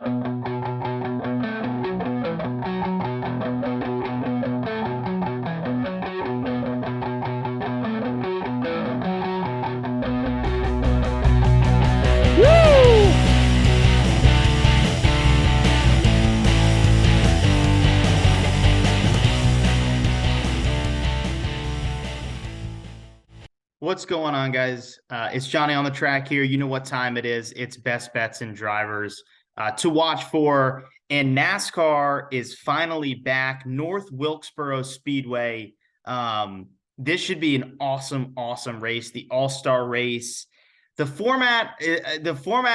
What's going on, guys? It's Johnny on the track here. You know what time it is. It's best bets and drivers to watch for. And NASCAR is finally back. North Wilkesboro Speedway. This should be an awesome, awesome race. The All-Star race. The format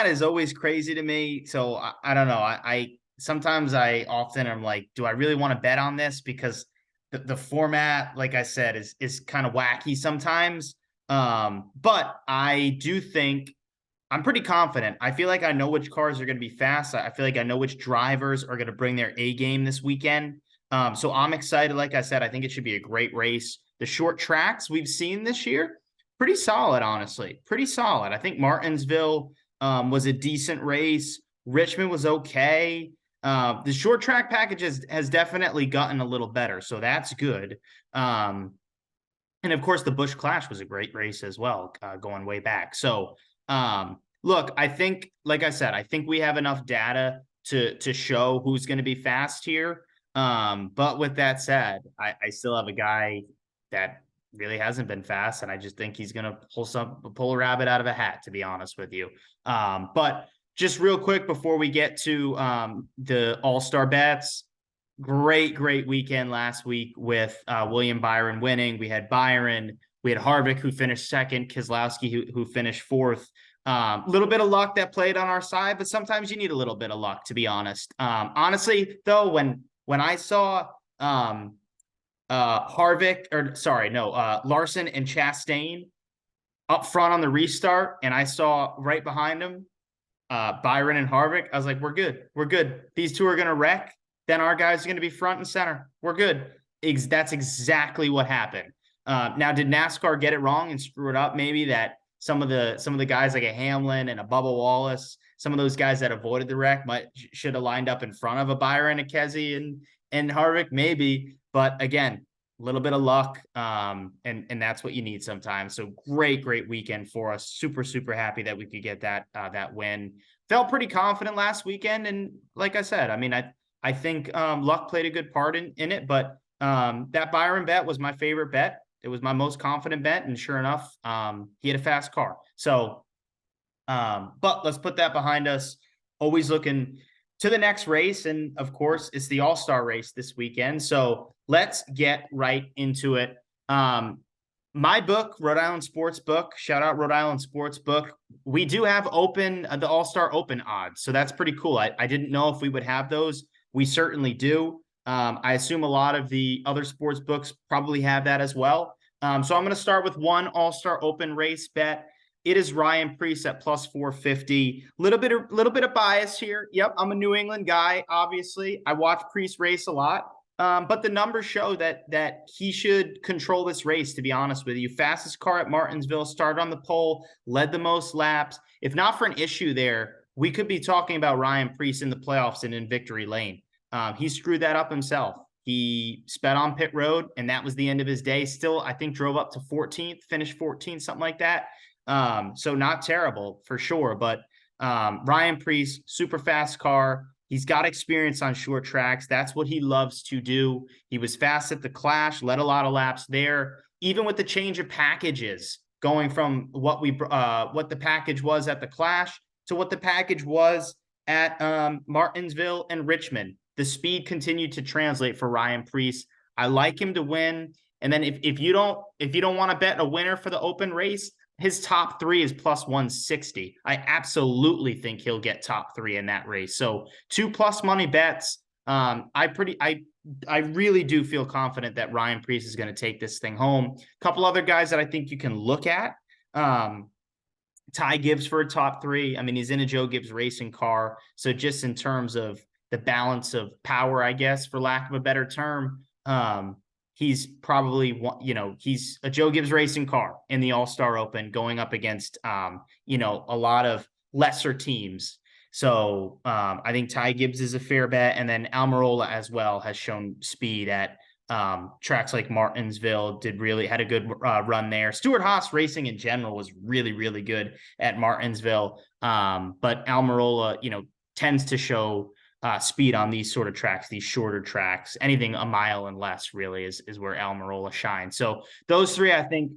is always crazy to me. So I don't know. I sometimes I often am like, do I really want to bet on this? Because the format, like I said, is kind of wacky sometimes. But I do think I'm pretty confident. I feel like I know which cars are going to be fast. I feel like I know which drivers are going to bring their A game this weekend. So I'm excited. Like I said, I think it should be a great race. The short tracks we've seen this year, pretty solid, honestly. Pretty solid. I think Martinsville was a decent race. Richmond was okay. The short track package has definitely gotten a little better, so that's good. And of course, the Busch Clash was a great race as well, going way back. So, look, I think, like I said, I think we have enough data to show who's going to be fast here. But with that said, I still have a guy that really hasn't been fast, and I just think he's going to pull a rabbit out of a hat, to be honest with you. But just real quick before we get to the All-Star bets. Great weekend last week with William Byron winning. We had Byron, we had Harvick, who finished second, Keselowski, who finished fourth. A little bit of luck that played on our side, but sometimes you need a little bit of luck, to be honest. Honestly, though, when I saw Larson and Chastain up front on the restart, and I saw right behind him Byron and Harvick, I was like, we're good. These two are going to wreck. Then our guys are going to be front and center. We're good. That's exactly what happened. Now, did NASCAR get it wrong and screw it up? Maybe that some of the guys like a Hamlin and a Bubba Wallace, some of those guys that avoided the wreck should have lined up in front of a Byron, a Kesey, and Harvick, maybe. But again, a little bit of luck, and that's what you need sometimes. So great weekend for us. Super happy that we could get that win. Felt pretty confident last weekend, and like I said, I mean, I think luck played a good part in it, but that Byron bet was my favorite bet. It was my most confident bet, and sure enough, he had a fast car. So, but let's put that behind us. Always looking to the next race, and of course, it's the All-Star race this weekend. So let's get right into it. My book, Rhode Island Sports Book, shout out Rhode Island Sports Book. We do have open the All-Star Open odds, so that's pretty cool. I didn't know if we would have those. We certainly do. I assume a lot of the other sports books probably have that as well. So I'm going to start with one All-Star Open race bet. It is Ryan Preece at plus 450. Little bit of bias here. Yep, I'm a New England guy, obviously. I watch Preece race a lot. But the numbers show that he should control this race, to be honest with you. Fastest car at Martinsville, started on the pole, led the most laps. If not for an issue there, we could be talking about Ryan Preece in the playoffs and in victory lane. He screwed that up himself. He sped on pit road, and that was the end of his day. Still, I think drove up to 14th, finished 14th, something like that. So not terrible for sure. But Ryan Preece, super fast car. He's got experience on short tracks. That's what he loves to do. He was fast at the Clash, led a lot of laps there. Even with the change of packages, going from what the package was at the Clash to what the package was at Martinsville and Richmond, the speed continued to translate for Ryan Preece. I like him to win. And then if you don't want to bet a winner for the open race, his top three is plus 160. I absolutely think he'll get top three in that race. So 2+ money bets. I really do feel confident that Ryan Preece is going to take this thing home. A couple other guys that I think you can look at. Ty Gibbs for a top three. I mean, he's in a Joe Gibbs racing car. So just in terms of the balance of power, I guess, for lack of a better term, he's probably, he's a Joe Gibbs racing car in the All-Star Open going up against, a lot of lesser teams. So I think Ty Gibbs is a fair bet. And then Almirola as well has shown speed at tracks like Martinsville, had a good run there. Stuart Haas racing in general was really, really good at Martinsville. But Almirola, tends to show speed on these sort of tracks, these shorter tracks. Anything a mile and less really is where Almirola shines. So those three, I think,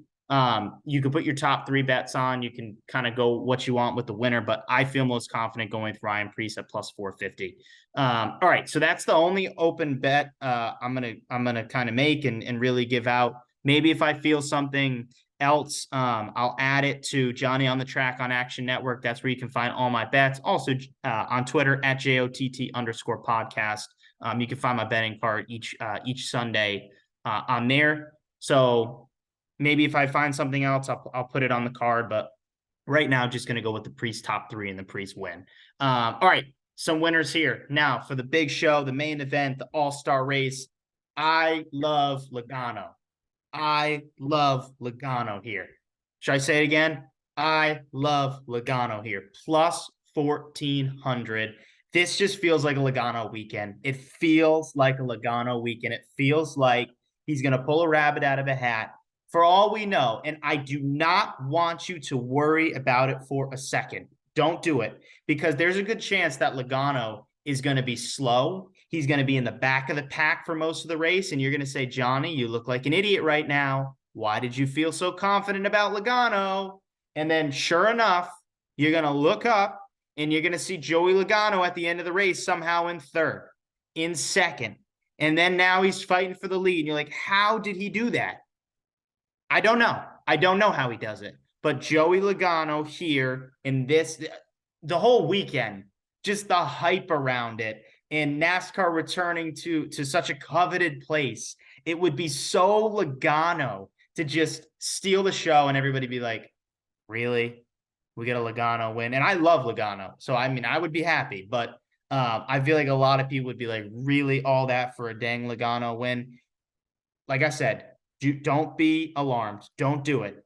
you can put your top three bets on. You can kind of go what you want with the winner, but I feel most confident going with Ryan Preece at plus 450. All right, so that's the only open bet I'm gonna kind of make and really give out. Maybe if I feel something else, I'll add it to Johnny on the Track on Action Network. That's where you can find all my bets. Also on Twitter at JOTT_podcast. You can find my betting card each Sunday on there. So maybe if I find something else, I'll put it on the card. But right now, just going to go with the Priest top three and the Priest win. All right, some winners here. Now for the big show, the main event, the all-star race. I love Logano. I love Logano here. Should I say it again? I love Logano here. Plus 1,400. This just feels like a Logano weekend. It feels like a Logano weekend. It feels like he's going to pull a rabbit out of a hat. For all we know, and I do not want you to worry about it for a second. Don't do it, because there's a good chance that Logano is going to be slow. He's going to be in the back of the pack for most of the race, and you're going to say, Johnny, you look like an idiot right now. Why did you feel so confident about Logano? And then sure enough, you're going to look up, and you're going to see Joey Logano at the end of the race somehow in third, in second. And then now he's fighting for the lead. And you're like, how did he do that? I don't know. I don't know how he does it. But Joey Logano here in this, the whole weekend, just the hype around it, and NASCAR returning to such a coveted place. It would be so Logano to just steal the show and everybody be like, really? We get a Logano win? And I love Logano. So, I mean, I would be happy. But I feel like a lot of people would be like, really all that for a dang Logano win? Like I said, don't be alarmed. Don't do it.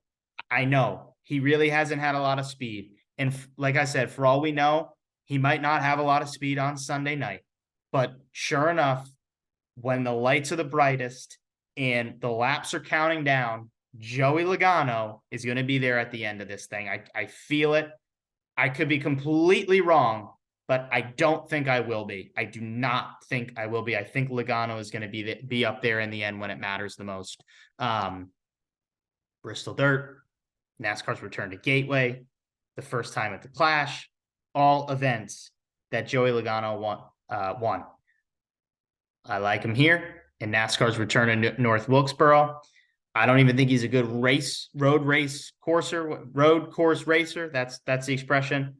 I know he really hasn't had a lot of speed. And like I said, for all we know, he might not have a lot of speed on Sunday night. But sure enough, when the lights are the brightest and the laps are counting down, Joey Logano is going to be there at the end of this thing. I feel it. I could be completely wrong, but I don't think I will be. I do not think I will be. I think Logano is going to be up there in the end when it matters the most. Bristol Dirt, NASCAR's return to Gateway, the first time at the Clash, all events that Joey Logano won. I like him here, and NASCAR's return to North Wilkesboro. I don't even think he's a good road course racer. That's the expression.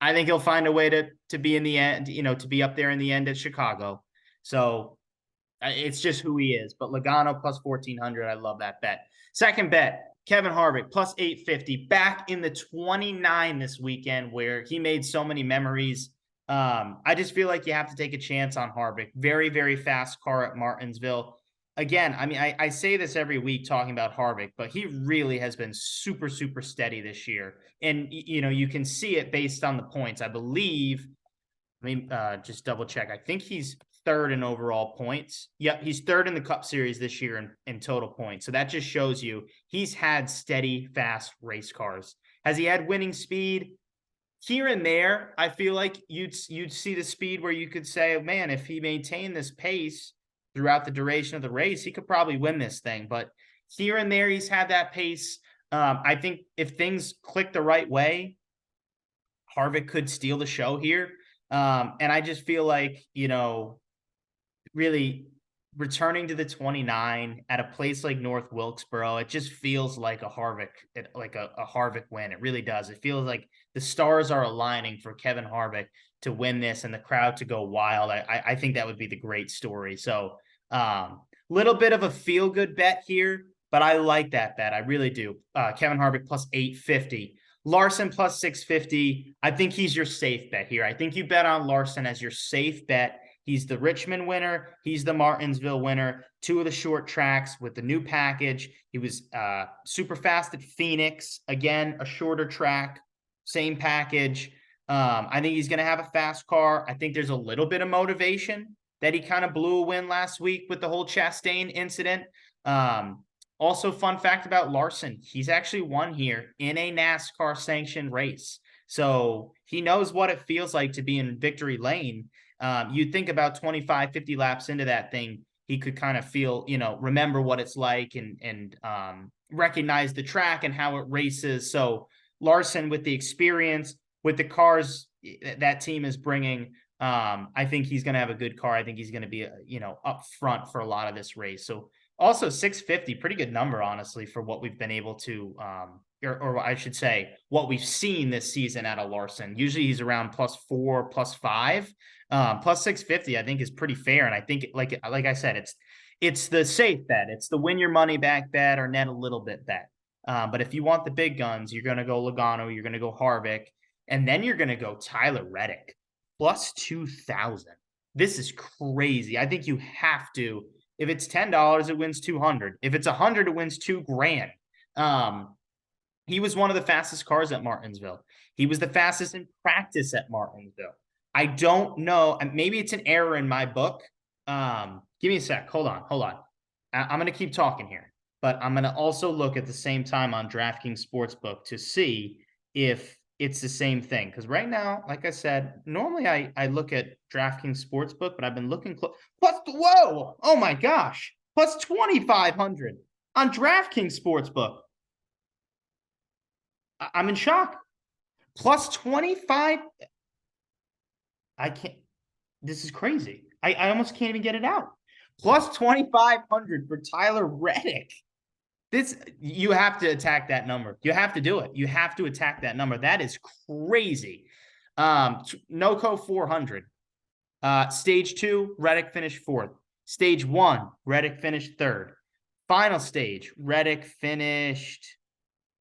I think he'll find a way to be in the end, to be up there in the end at Chicago. So it's just who he is. But Logano plus 1,400, I love that bet. Second bet, Kevin Harvick plus 850, back in the 29 this weekend, where he made so many memories. I just feel like you have to take a chance on Harvick. Very, very fast car at Martinsville. Again, I mean, I say this every week talking about Harvick, but he really has been super, super steady this year. And, you can see it based on the points. I believe, just double check. I think he's third in overall points. Yep, he's third in the Cup Series this year in total points. So that just shows you he's had steady, fast race cars. Has he had winning speed? Here and there, I feel like you'd see the speed where you could say, man, if he maintained this pace throughout the duration of the race, he could probably win this thing. But here and there, he's had that pace. I think if things click the right way, Harvick could steal the show here. And I just feel like, really returning to the 29 at a place like North Wilkesboro, it just feels like a Harvick win. It really does. It feels like the stars are aligning for Kevin Harvick to win this and the crowd to go wild. I think that would be the great story. So little bit of a feel-good bet here, but I like that bet. I really do. Kevin Harvick plus 850. Larson plus 650. I think he's your safe bet here. I think you bet on Larson as your safe bet. He's the Richmond winner. He's the Martinsville winner. Two of the short tracks with the new package. He was super fast at Phoenix. Again, a shorter track, same package. I think he's going to have a fast car. I think there's a little bit of motivation that he kind of blew a win last week with the whole Chastain incident. Also, fun fact about Larson, he's actually won here in a NASCAR sanctioned race. So he knows what it feels like to be in victory lane. You'd think about 25, 50 laps into that thing, he could kind of feel, remember what it's like and recognize the track and how it races. So Larson, with the experience, with the cars that team is bringing, I think he's going to have a good car. I think he's going to be, up front for a lot of this race. So also 650, pretty good number, honestly, for what we've been able to, or I should say, what we've seen this season out of Larson. Usually he's around +4, +5. Plus 650, I think, is pretty fair. And I think, like I said, it's the safe bet. It's the win your money back bet or net a little bit bet. But if you want the big guns, you're going to go Logano, you're going to go Harvick, and then you're going to go Tyler Reddick plus 2,000. This is crazy. I think you have to. If it's $10, it wins 200. If it's 100, it wins $2,000. He was one of the fastest cars at Martinsville. He was the fastest in practice at Martinsville. I don't know. Maybe it's an error in my book. Give me a sec. Hold on. I'm going to keep talking here, but I'm going to also look at the same time on DraftKings Sportsbook to see if it's the same thing. Because right now, like I said, normally I look at DraftKings Sportsbook, but I've been looking close. Whoa! Oh my gosh! Plus 2,500 on DraftKings Sportsbook. I'm in shock. Plus 25. I can't. This is crazy. I almost can't even get it out. Plus 2,500 for Tyler Reddick. You have to attack that number. You have to do it. You have to attack that number. That is crazy. NOCO 400. Stage 2, Reddick finished 4th. Stage 1, Reddick finished 3rd. Final stage, Reddick finished.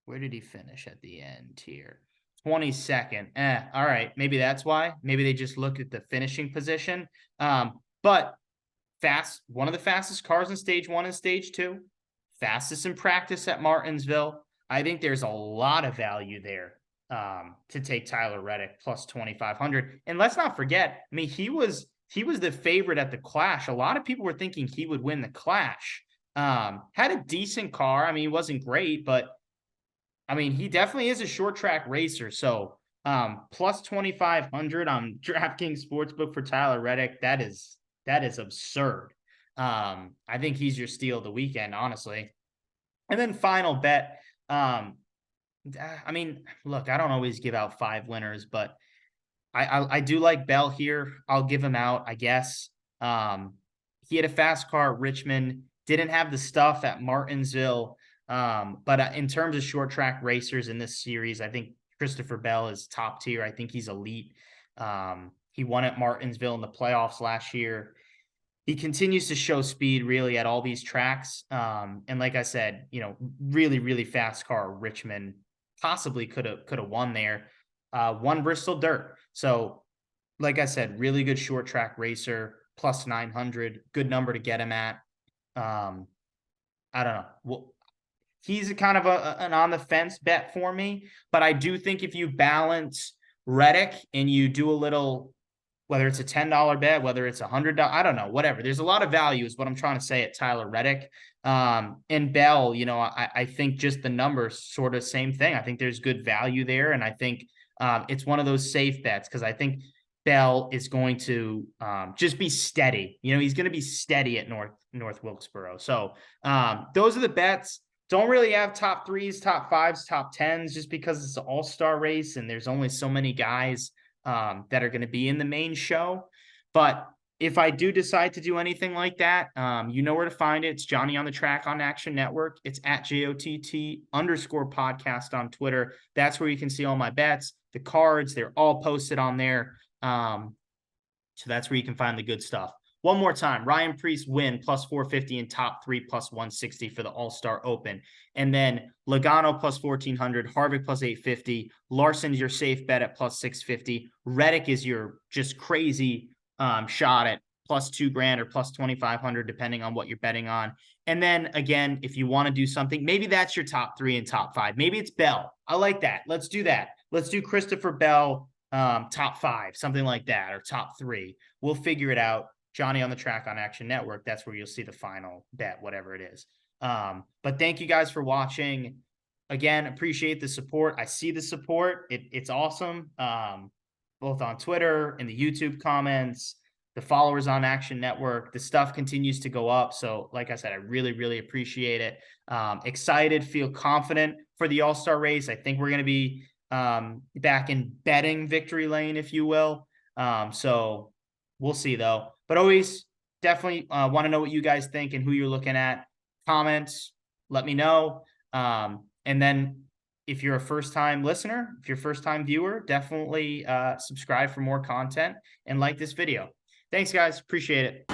Where did he finish at the end here? 22nd. All right. Maybe that's why. Maybe they just looked at the finishing position. But one of the fastest cars in stage 1 and stage 2. Fastest in practice at Martinsville. I think there's a lot of value there to take Tyler Reddick plus 2,500. And let's not forget, I mean, he was the favorite at the Clash. A lot of people were thinking he would win the Clash. Had a decent car. I mean, he wasn't great, but I mean, he definitely is a short track racer. So plus 2,500 on DraftKings Sportsbook for Tyler Reddick. That is absurd. I think he's your steal of the weekend, honestly. And then final bet. I mean, look, I don't always give out 5 winners, but I do like Bell here. I'll give him out, I guess. He had a fast car at Richmond, didn't have the stuff at Martinsville. But in terms of short track racers in this series, I think Christopher Bell is top tier. I think he's elite. He won at Martinsville in the playoffs last year. He continues to show speed really at all these tracks. And like I said, really, really fast car. Richmond possibly could have won there. Won Bristol Dirt. So like I said, really good short track racer, plus 900, good number to get him at. I don't know. Well, he's a kind of an on the fence bet for me, but I do think if you balance Reddick and you do a little, whether it's a $10 bet, whether it's $100, I don't know, whatever. There's a lot of value is what I'm trying to say at Tyler Reddick. And Bell, I think just the numbers sort of same thing. I think there's good value there. And I think it's one of those safe bets because I think Bell is going to just be steady. He's going to be steady at North Wilkesboro. So those are the bets. Don't really have top 3s, top 5s, top 10s, just because it's an all-star race and there's only so many guys that are going to be in the main show. But if I do decide to do anything like that, you know where to find it. It's Johnny on the Track on Action Network. It's at JOTT_podcast on Twitter. That's where you can see all my bets, the cards. They're all posted on there. So that's where you can find the good stuff. One more time, Ryan Preece win plus 450 and top 3 plus 160 for the All-Star Open. And then Logano plus 1,400, Harvick plus 850, Larson's your safe bet at plus 650. Reddick is your just crazy shot at plus $2,000 or plus 2,500, depending on what you're betting on. And then again, if you want to do something, maybe that's your top 3 and top 5. Maybe it's Bell. I like that. Let's do that. Let's do Christopher Bell top 5, something like that, or top 3. We'll figure it out. Johnny on the Track on Action Network. That's where you'll see the final bet, whatever it is. But thank you guys for watching. Again, appreciate the support. I see the support. It's awesome. Both on Twitter, in the YouTube comments, the followers on Action Network. The stuff continues to go up. So like I said, I really, really appreciate it. Excited, feel confident for the All-Star race. I think we're going to be back in betting victory lane, if you will. So we'll see though. But always definitely want to know what you guys think and who you're looking at. Comments, let me know. And then if you're a first-time listener, if you're a first-time viewer, definitely subscribe for more content and like this video. Thanks, guys. Appreciate it.